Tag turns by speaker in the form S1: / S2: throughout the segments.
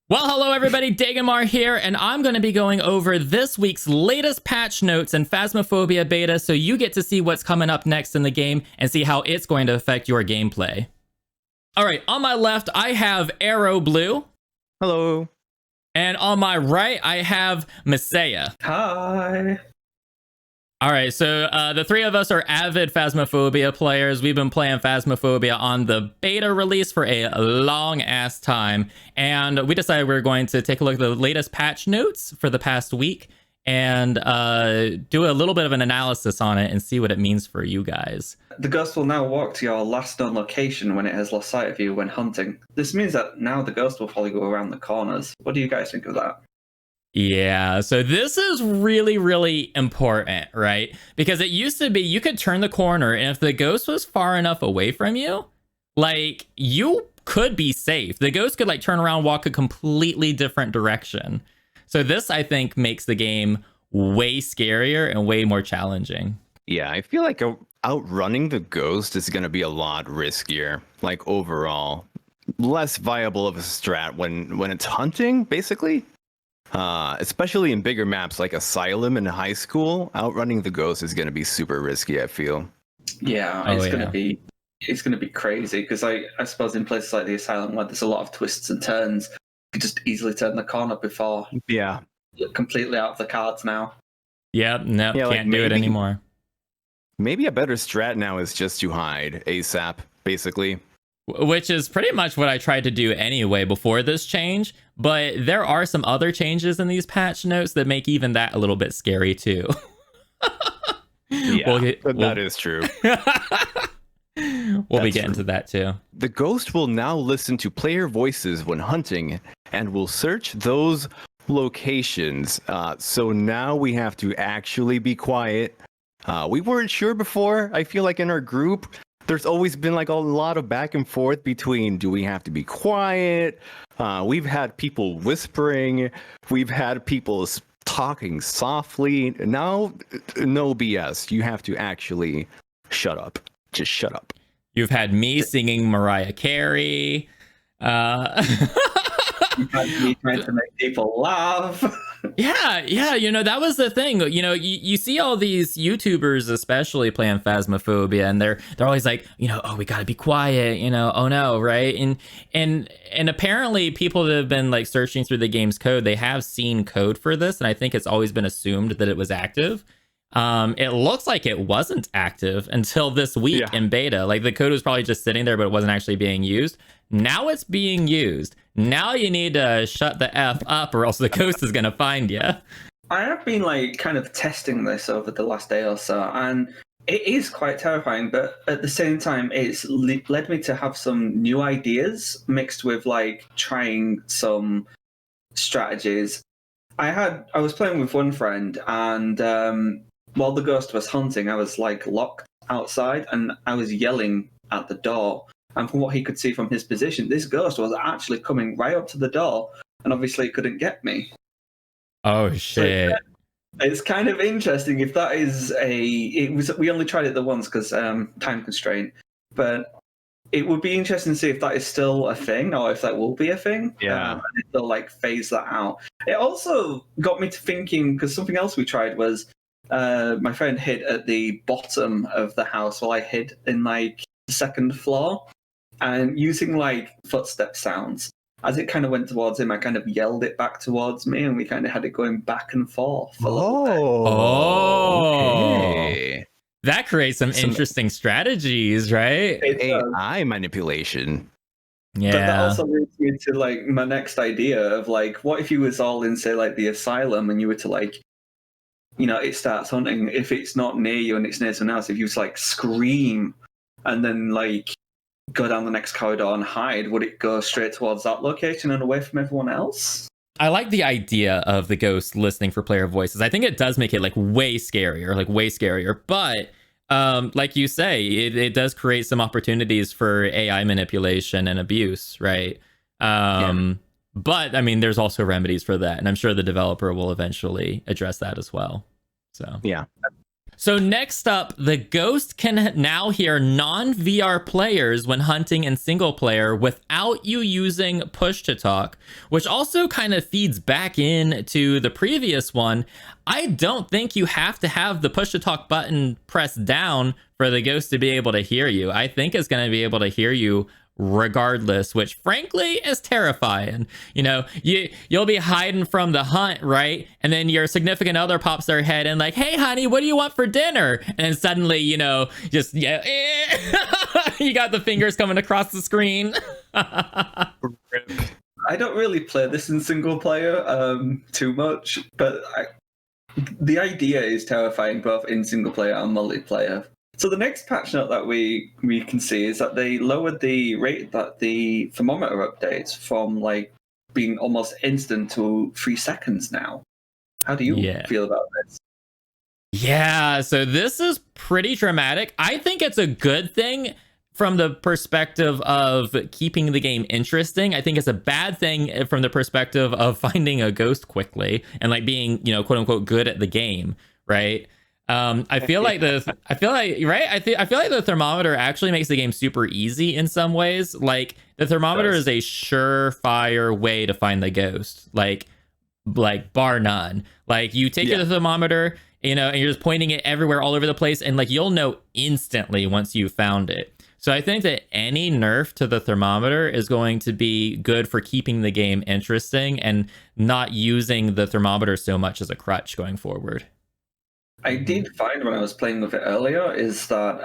S1: Well, hello everybody, Dagamar here, and I'm going to be going over this week's latest patch notes in Phasmophobia Beta, so you get to see what's coming up next in the game and see how it's going to affect your gameplay. Alright, on my left, I have Arrow Blue.
S2: Hello.
S1: And on my right, I have Messiah.
S3: Hi.
S1: Alright, so the three of us are avid Phasmophobia players. We've been playing Phasmophobia on the beta release for a long ass time, and we decided we were going to take a look at the latest patch notes for the past week and do a little bit of an analysis on it and see what it means for you guys.
S3: The ghost will now walk to your last known location when it has lost sight of you when hunting. This means that now the ghost will probably go around the corners. What do you guys think of that?
S1: Yeah, so this is really, really important, right? Because it used to be you could turn the corner, and if the ghost was far enough away from you, like, you could be safe. The ghost could, like, turn around, walk a completely different direction. So this, I think, makes the game way scarier and way more challenging.
S2: Yeah, I feel like outrunning the ghost is going to be a lot riskier. Like, overall, less viable of a strat when it's hunting, basically. Especially in bigger maps like Asylum and High School, outrunning the ghost is going to be super risky, I feel.
S3: Yeah, it's going to be crazy because I suppose in places like the Asylum where there's a lot of twists and turns, you could just easily turn the corner before.
S2: Yeah.
S3: Completely out of the cards now.
S1: Yep, no,
S2: Yeah,
S1: can't do it anymore.
S2: Maybe a better strat now is just to hide ASAP, basically.
S1: Which is pretty much what I tried to do anyway before this change, but there are some other changes in these patch notes that make even that a little bit scary too.
S2: Yeah, that is true.
S1: We'll be getting to that too.
S2: The ghost will now listen to player voices when hunting and will search those locations. So now we have to actually be quiet. We weren't sure before. I feel like in our group, there's always been like a lot of back and forth between, do we have to be quiet? We've had people whispering. We've had people talking softly. Now, no BS. You have to actually shut up. Just shut up.
S1: You've had me singing Mariah Carey.
S3: You've had me trying to make people laugh.
S1: Yeah, you know, that was the thing. You know, you see all these YouTubers especially playing Phasmophobia, and they're always like, you know, oh, we gotta be quiet, you know, oh no, right? And apparently people that have been like searching through the game's code, they have seen code for this, and I think it's always been assumed that it was active. It looks like it wasn't active until this week in beta. Like the code was probably just sitting there, but it wasn't actually being used. Now it's being used. Now you need to shut the F up or else the ghost is going to find you.
S3: I have been like kind of testing this over the last day or so, and it is quite terrifying, but at the same time, it's led me to have some new ideas mixed with like trying some strategies. I was playing with one friend, and while the ghost was hunting, I was like locked outside and I was yelling at the door. And from what he could see from his position, this ghost was actually coming right up to the door, and obviously it couldn't get me.
S1: Oh shit!
S3: So it's kind of interesting if that is we only tried it the once because time constraint, but it would be interesting to see if that is still a thing or if that will be a thing.
S2: Yeah,
S3: and if they'll like phase that out. It also got me to thinking because something else we tried was my friend hid at the bottom of the house while I hid in like the second floor. And using like footstep sounds, as it kind of went towards him, I kind of yelled it back towards me, and we kind of had it going back and forth.
S1: Okay. That creates some interesting strategies, right?
S2: AI manipulation.
S1: Yeah.
S3: But that also leads me to like my next idea of like, what if you was all in say like the Asylum, and you were to like, you know, it starts hunting. If it's not near you and it's near someone else, if you was like scream, and then like go down the next corridor and hide, would it go straight towards that location and away from everyone else?
S1: I like the idea of the ghost listening for player voices. I think it does make it like way scarier. But like you say, it does create some opportunities for AI manipulation and abuse, right? But I mean, there's also remedies for that, and I'm sure the developer will eventually address that as well. So
S2: yeah.
S1: So next up, the ghost can now hear non-VR players when hunting in single player without you using push to talk, which also kind of feeds back into the previous one. I don't think you have to have the push to talk button pressed down for the ghost to be able to hear you. I think it's going to be able to hear you regardless, which frankly is terrifying. You know, you'll be hiding from the hunt, right? And then your significant other pops their head and like, hey honey, what do you want for dinner? And then suddenly, you know, just you got the fingers coming across the screen.
S3: I don't really play this in single player too much, but the idea is terrifying both in single player and multiplayer. So the next patch note that we can see is that they lowered the rate that the thermometer updates from like being almost instant to 3 seconds now. How do you feel about this?
S1: Yeah, so this is pretty dramatic. I think it's a good thing from the perspective of keeping the game interesting. I think it's a bad thing from the perspective of finding a ghost quickly and like being, you know, quote unquote good at the game, right? I feel like the thermometer actually makes the game super easy in some ways. Like the thermometer is a surefire way to find the ghost, like bar none. Like you take the thermometer, you know, and you're just pointing it everywhere, all over the place, and like you'll know instantly once you found it. So I think that any nerf to the thermometer is going to be good for keeping the game interesting and not using the thermometer so much as a crutch going forward.
S3: I did find when I was playing with it earlier is that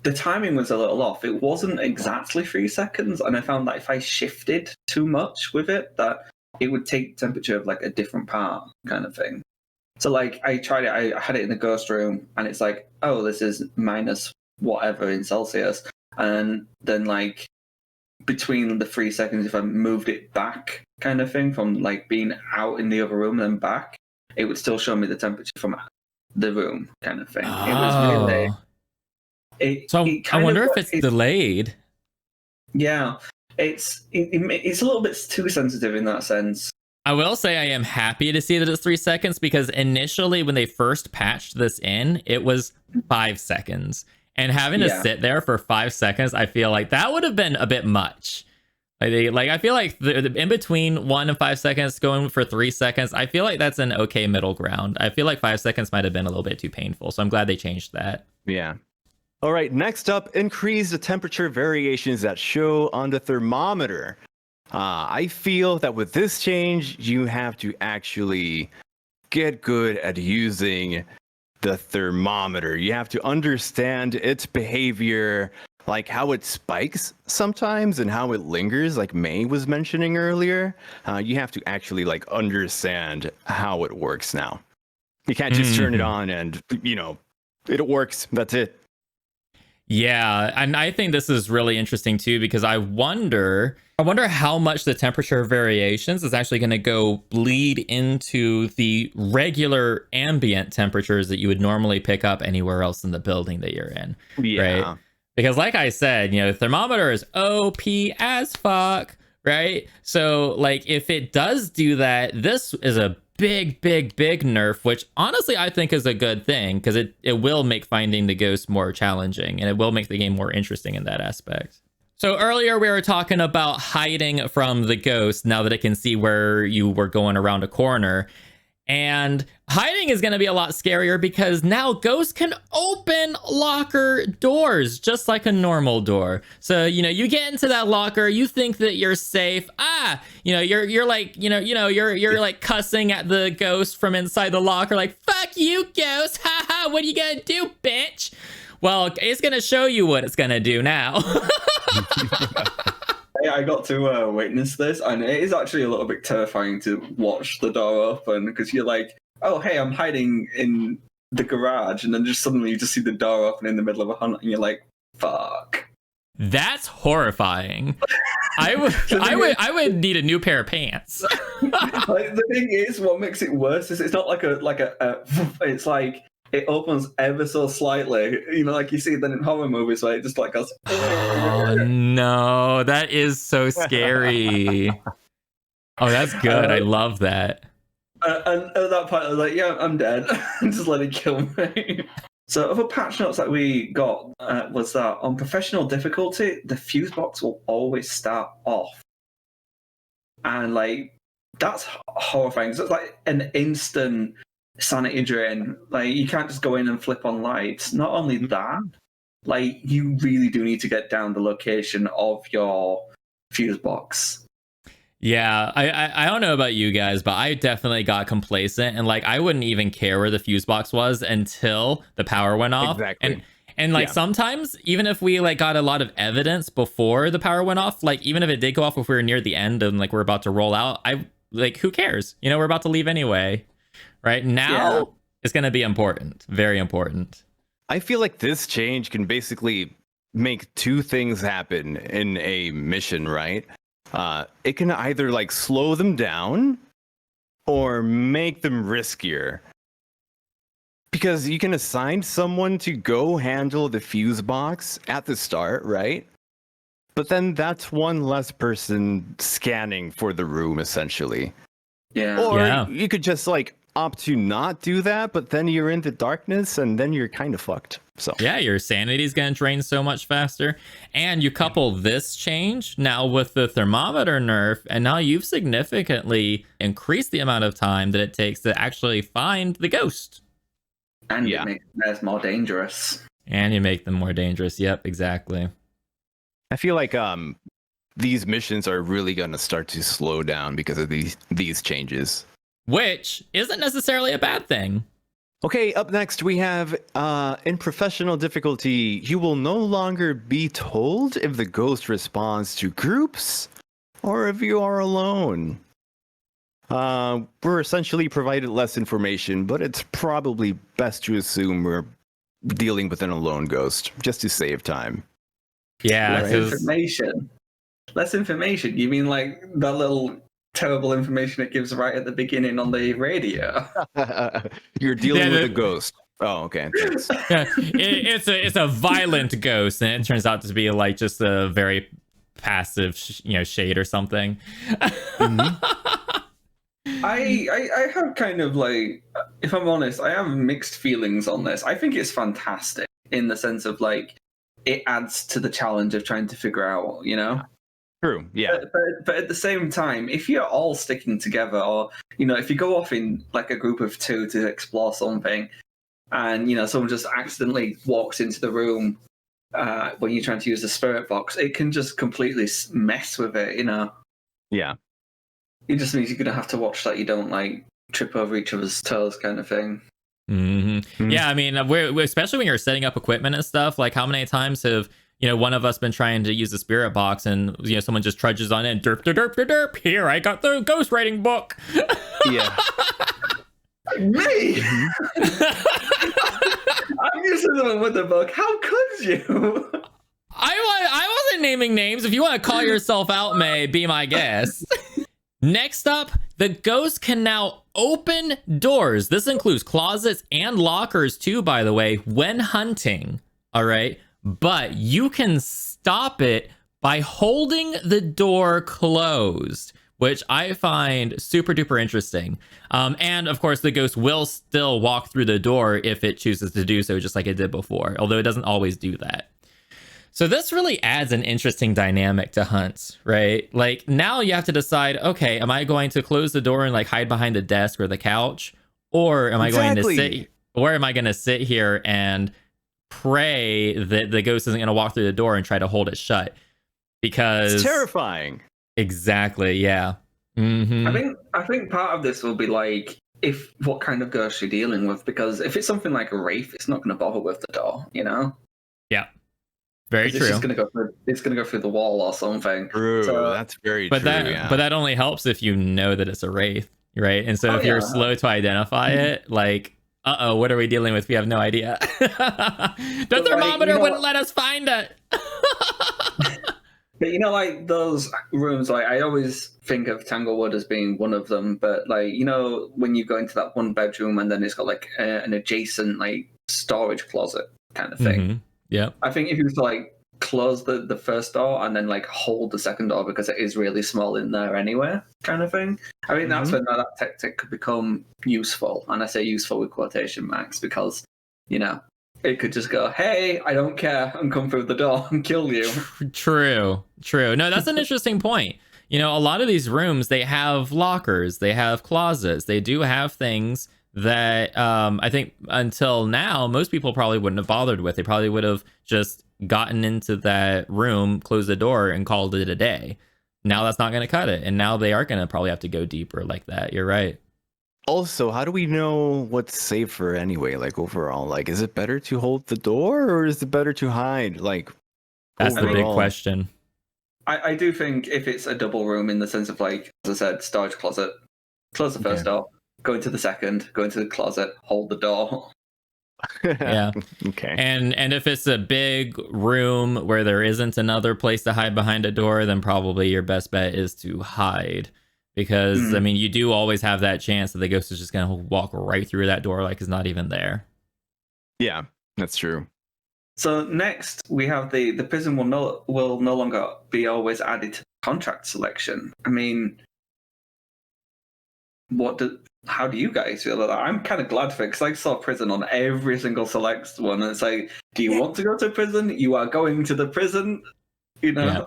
S3: the timing was a little off. It wasn't exactly 3 seconds, and I found that if I shifted too much with it, that it would take temperature of like a different part kind of thing. So like I tried it, I had it in the ghost room, and it's like, oh, this is minus whatever in Celsius, and then like between the 3 seconds, if I moved it back kind of thing from like being out in the other room and then back, it would still show me the temperature from the room kind of thing. It was really
S1: I wonder if it's delayed.
S3: Yeah, it's a little bit too sensitive in that sense.
S1: I will say I am happy to see that it's 3 seconds, because initially when they first patched this in, it was 5 seconds. And having to sit there for 5 seconds, I feel like that would have been a bit much. Like I feel like the in between 1 and 5 seconds, going for 3 seconds, I feel like that's an okay middle ground. I feel like 5 seconds might have been a little bit too painful, so I'm glad they changed that.
S2: Yeah. All right, next up, increase the temperature variations that show on the thermometer. I feel that with this change, you have to actually get good at using the thermometer. You have to understand its behavior, like how it spikes sometimes and how it lingers, like May was mentioning earlier. You have to actually like understand how it works now. You can't just turn it on and, you know, it works. That's it.
S1: Yeah, and I think this is really interesting too, because I wonder how much the temperature variations is actually going to go bleed into the regular ambient temperatures that you would normally pick up anywhere else in the building that you're in.
S2: Yeah.
S1: Right? Because like I said, you know, the thermometer is OP as fuck, right? So like if it does do that, this is a big nerf, which honestly I think is a good thing, because it will make finding the ghost more challenging, and it will make the game more interesting in that aspect. So earlier we were talking about hiding from the ghost now that it can see where you were going around a corner. And hiding is going to be a lot scarier, because now ghosts can open locker doors just like a normal door. So, you know, you get into that locker, you think that you're safe. You know, you're like, you're like cussing at the ghost from inside the locker, like, fuck you, ghost. Haha, what are you going to do, bitch? Well, it's going to show you what it's going to do now.
S3: I got to witness this, and it is actually a little bit terrifying to watch the door open, because you're like, oh, hey, I'm hiding in the garage, and then just suddenly you just see the door open in the middle of a hunt, and you're like, fuck.
S1: That's horrifying. I would need a new pair of pants.
S3: Like, the thing is, what makes it worse is it's not like it's like it opens ever so slightly, you know, like you see then in horror movies where it just like goes.
S1: Oh no, that is so scary. Oh, that's good. I love that.
S3: And at that point, I was like, yeah, I'm dead. Just let it kill me. So other patch notes that we got was that on professional difficulty, the fuse box will always start off. And like, that's horrifying. So it's like an instant sanity drain. Like, you can't just go in and flip on lights. Not only that, like, you really do need to get down the location of your fuse box.
S1: Yeah, I don't know about you guys, but I definitely got complacent, and like I wouldn't even care where the fuse box was until the power went off.
S2: Exactly.
S1: And like
S2: Yeah.
S1: sometimes even if we like got a lot of evidence before the power went off, like even if it did go off if we were near the end and like we're about to roll out, I like who cares? You know, we're about to leave anyway. Right? Now it's going to be important, very important.
S2: I feel like this change can basically make two things happen in a mission, right? It can either like slow them down or make them riskier. Because you can assign someone to go handle the fuse box at the start, right? But then that's one less person scanning for the room, essentially.
S3: Yeah.
S2: Or
S1: Yeah.
S2: you could just like opt to not do that, but then you're in the darkness and then you're kind of fucked. So
S1: Yeah, your sanity is going to drain so much faster. And you couple this change now with the thermometer nerf, and now you've significantly increased the amount of time that it takes to actually find the ghost.
S3: And
S2: Yeah.
S3: it makes theirs more dangerous.
S1: And you make them more dangerous. Yep, exactly.
S2: I feel like these missions are really gonna start to slow down because of these changes.
S1: Which isn't necessarily a bad thing.
S2: Okay, up next we have in professional difficulty, you will no longer be told if the ghost responds to groups or if you are alone. We're essentially provided less information, but it's probably best to assume we're dealing with an alone ghost just to save time.
S1: Yeah,
S3: Less
S1: 'cause-
S3: information. Less information? You mean like that little terrible information it gives right at the beginning on the radio?
S2: You're dealing
S1: Yeah,
S2: with
S1: the-
S2: a ghost. Oh, okay. Thanks.
S1: yeah, it's a violent ghost, and it turns out to be like just a very passive, shade or something.
S3: I have kind of like, if I'm honest, I have mixed feelings on this. I think it's fantastic in the sense of like, it adds to the challenge of trying to figure out, you know?
S2: True. Yeah.
S3: But at the same time, if you're all sticking together, or if you go off in like a group of two to explore something, and someone just accidentally walks into the room when you're trying to use the spirit box, it can just completely mess with it.
S2: Yeah.
S3: It just means you're gonna have to watch that you don't like trip over each other's toes, kind of thing.
S1: Mm-hmm. Yeah, I mean, we're especially when you're setting up equipment and stuff. Like, how many times have one of us been trying to use the spirit box, and someone just trudges on in, derp, derp, derp, derp. Here, I got the ghost writing book.
S2: Yeah.
S3: Me? I'm usually the one with the book. How could you?
S1: I wasn't naming names. If you want to call yourself out, May, be my guest. Next up, the ghost can now open doors. This includes closets and lockers too, by the way, when hunting. All right. But you can stop it by holding the door closed, which I find super duper interesting. And of course, the ghost will still walk through the door if it chooses to do so, just like it did before, although it doesn't always do that. So this really adds an interesting dynamic to hunts, right? Like, now you have to decide, okay, am I going to close the door and like hide behind the desk or the couch? Or am I going to sit here and pray that the ghost isn't going to walk through the door and try to hold it shut? Because
S2: It's terrifying.
S1: Exactly, yeah. Mm-hmm.
S3: I think part of this will be like, if what kind of ghost you're dealing with, because if it's something like a wraith, it's not going to bother with the door,
S1: Yeah. Very
S3: It's
S1: true.
S3: just going to go through. It's going to go through the wall or something.
S2: True.
S3: So-
S2: That's very
S1: But
S2: true.
S1: that only helps if you know that it's a wraith, right? And so if you're slow to identify it, like, what are we dealing with? We have no idea. The thermometer wouldn't let us find it.
S3: But like those rooms, like I always think of Tanglewood as being one of them. But like when you go into that one bedroom and then it's got like an adjacent like storage closet kind of thing.
S1: Yeah.
S3: I think if you was to like close the first door and then like hold the second door because it is really small in there anyway, kind of thing. I mean, that's when that tactic could become useful, and I say useful with quotation marks because, you know, it could just go, hey, I don't care, and come through the door and kill you.
S1: True. No, that's an interesting point. You know, a lot of these rooms, they have lockers, they have closets, they do have things that I think until now, most people probably wouldn't have bothered with. They probably would have just gotten into that room, closed the door, and called it a day. Now that's not going to cut it. And now they are going to probably have to go deeper like that. You're right.
S2: Also, how do we know what's safer anyway? Like overall, like is it better to hold the door or is it better to hide? Like
S1: that's the big
S2: overall?
S1: question.
S3: I do think if it's a double room in the sense of like, as I said, storage closet, close the first door, go into the second, go into the closet, hold the door.
S1: Yeah.
S2: Okay.
S1: And if it's a big room where there isn't another place to hide behind a door, then probably your best bet is to hide. Because, I mean, you do always have that chance that the ghost is just going to walk right through that door like it's not even there.
S2: Yeah, that's true.
S3: So next, we have the prison will no longer be always added to the contract selection. I mean, how do you guys feel about that? I'm kind of glad for it because I saw prison on every single select one. And it's like, do you want to go to prison? You are going to the prison, you know?
S1: Yeah.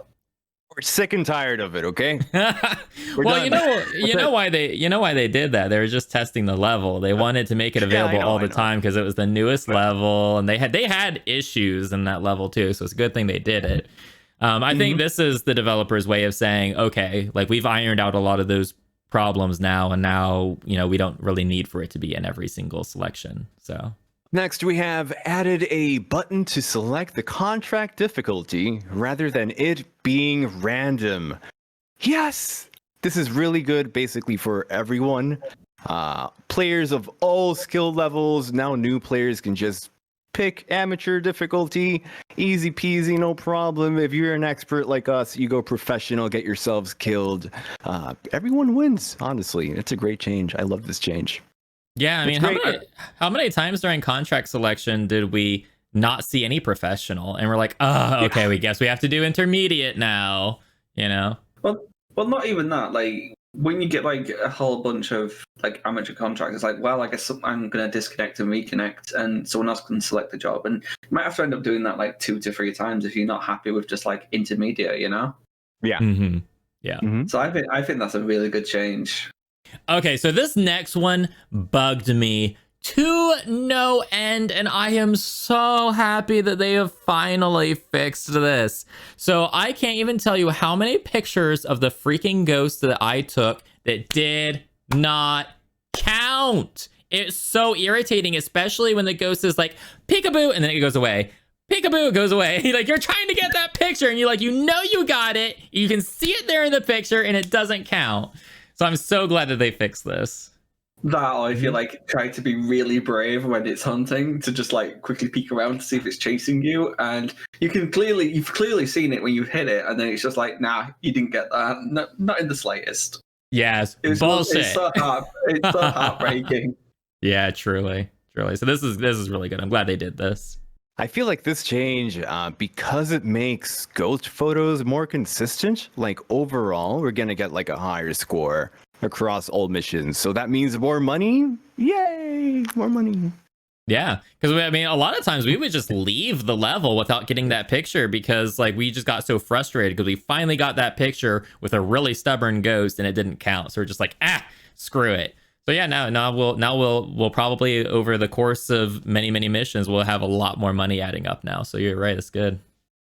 S2: We're sick and tired of it, okay?
S1: Well,
S2: done.
S1: you know why they did that. They were just testing the level. They wanted to make it available all the time because it was the newest level, and they had issues in that level too. So it's a good thing they did it. I think this is the developers' way of saying, okay, like we've ironed out a lot of those problems now, and now we don't really need for it to be in every single selection. So.
S2: Next, we have added a button to select the contract difficulty rather than it being random. Yes! This is really good basically for everyone. Players of all skill levels, now new players can just pick amateur difficulty. Easy peasy, no problem. If you're an expert like us, you go professional, get yourselves killed. Everyone wins, honestly. It's a great change. I love this change.
S1: Yeah, I mean, how many times during contract selection did we not see any professional, and we're like, oh, okay, we guess we have to do intermediate now,
S3: Well, not even that. Like when you get like a whole bunch of like amateur contracts, it's like, well, I guess I'm gonna disconnect and reconnect, and someone else can select the job, and you might have to end up doing that like 2 to 3 times if you're not happy with just like intermediate,
S2: Yeah.
S1: Yeah.
S3: So I think that's a really good change.
S1: Okay, so this next one bugged me to no end, and I am so happy that they have finally fixed this. So I can't even tell you how many pictures of the freaking ghost that I took that did not count. It's so irritating, especially when the ghost is like, peekaboo, and then it goes away. Peekaboo, it goes away. Like, you're trying to get that picture, and you got it. You can see it there in the picture, and it doesn't count. So I'm so glad that they fixed this.
S3: That, or if you like try to be really brave when it's hunting, to just like quickly peek around to see if it's chasing you, and you've clearly seen it when you hit it, and then it's just like, nah, you didn't get that, no, not in the slightest.
S1: Yes, bullshit.
S3: It's so heartbreaking.
S1: Yeah, truly. So this is really good. I'm glad they did this.
S2: I feel like this change, because it makes ghost photos more consistent, like overall, we're going to get like a higher score across all missions. So that means more money. Yay, more money.
S1: Yeah, because I mean, a lot of times we would just leave the level without getting that picture because like we just got so frustrated because we finally got that picture with a really stubborn ghost and it didn't count. So we're just like, screw it. So yeah, now we'll probably over the course of many missions we'll have a lot more money adding up now. So you're right, it's good.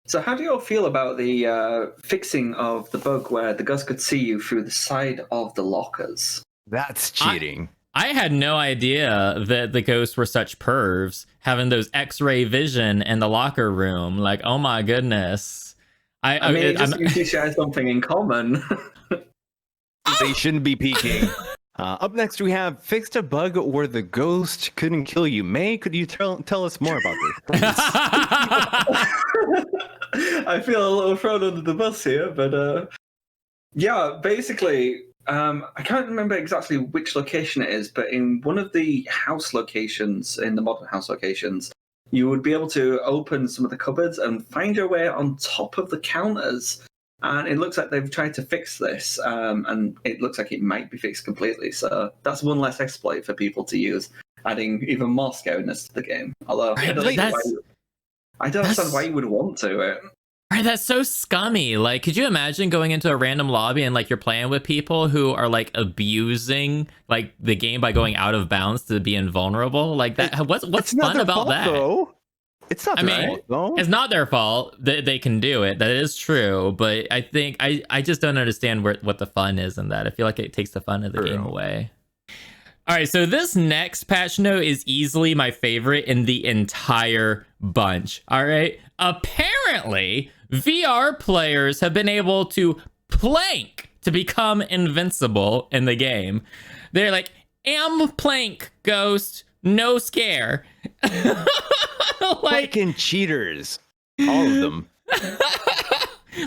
S3: So how do you all feel about the fixing of the bug where the ghost could see you through the side of the lockers?
S2: That's cheating.
S1: I had no idea that the ghosts were such pervs, having those X-ray vision in the locker room. Like, oh my goodness.
S3: I mean, it just means you share something in common.
S2: They shouldn't be peeking. Up next, we have fixed a bug where the ghost couldn't kill you. May, could you tell us more about this?
S3: I feel a little thrown under the bus here, but yeah, basically, I can't remember exactly which location it is, but in one of the house locations, in the modern house locations, you would be able to open some of the cupboards and find your way on top of the counters. And it looks like they've tried to fix this, and it looks like it might be fixed completely. So that's one less exploit for people to use, adding even more scariness to the game. Although I don't understand why you would want to.
S1: Right, that's so scummy. Like, could you imagine going into a random lobby and like you're playing with people who are like abusing like the game by going out of bounds to be invulnerable? Like that. What's fun about that?
S2: Though. It's not their fault, though.
S1: It's not their fault. They can do it. That is true. But I think I just don't understand what the fun is in that. I feel like it takes the fun of the game away. All right, so this next patch note is easily my favorite in the entire bunch. All right. Apparently, VR players have been able to plank to become invincible in the game. They're like, plank, ghost, no scare.
S2: Like in cheaters, all of them.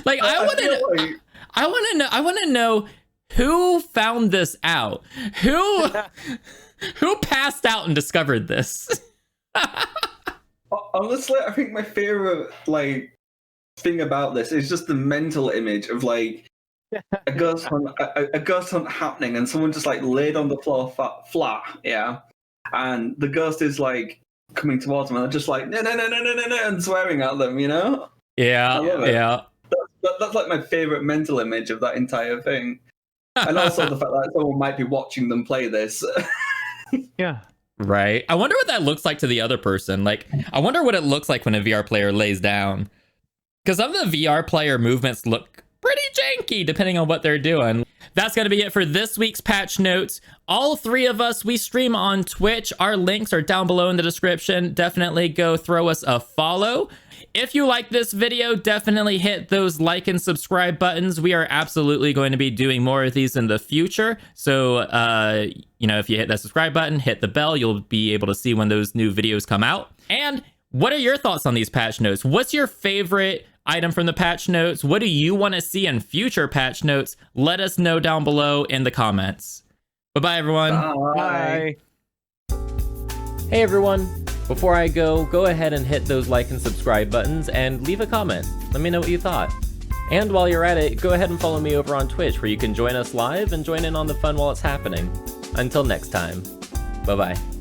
S1: Like I want to know who found this out. Who passed out and discovered this?
S3: Honestly, I think my favorite thing about this is just the mental image of like a ghost hunt happening and someone just like laid on the floor flat, yeah, and the ghost is like coming towards them and they're just like no, and swearing at them, you know?
S1: Yeah, yeah.
S3: That's like my favorite mental image of that entire thing, and also the fact that someone might be watching them play this.
S2: Yeah.
S1: Right. I wonder what that looks like to the other person. Like, I wonder what it looks like when a VR player lays down. Because some of the VR player movements look pretty janky depending on what they're doing. That's going to be it for this week's patch notes. All three of us, we stream on Twitch. Our links are down below in the description. Definitely go throw us a follow. If you like this video, definitely hit those like and subscribe buttons. We are absolutely going to be doing more of these in the future. So, if you hit that subscribe button, hit the bell, you'll be able to see when those new videos come out. And what are your thoughts on these patch notes? What's your favorite item from the patch notes? What do you want to see in future patch notes? Let us know down below in the comments. Bye-bye, everyone.
S2: Bye.
S4: Hey, everyone. Before I go ahead and hit those like and subscribe buttons and leave a comment. Let me know what you thought. And while you're at it, go ahead and follow me over on Twitch where you can join us live and join in on the fun while it's happening. Until next time, bye-bye.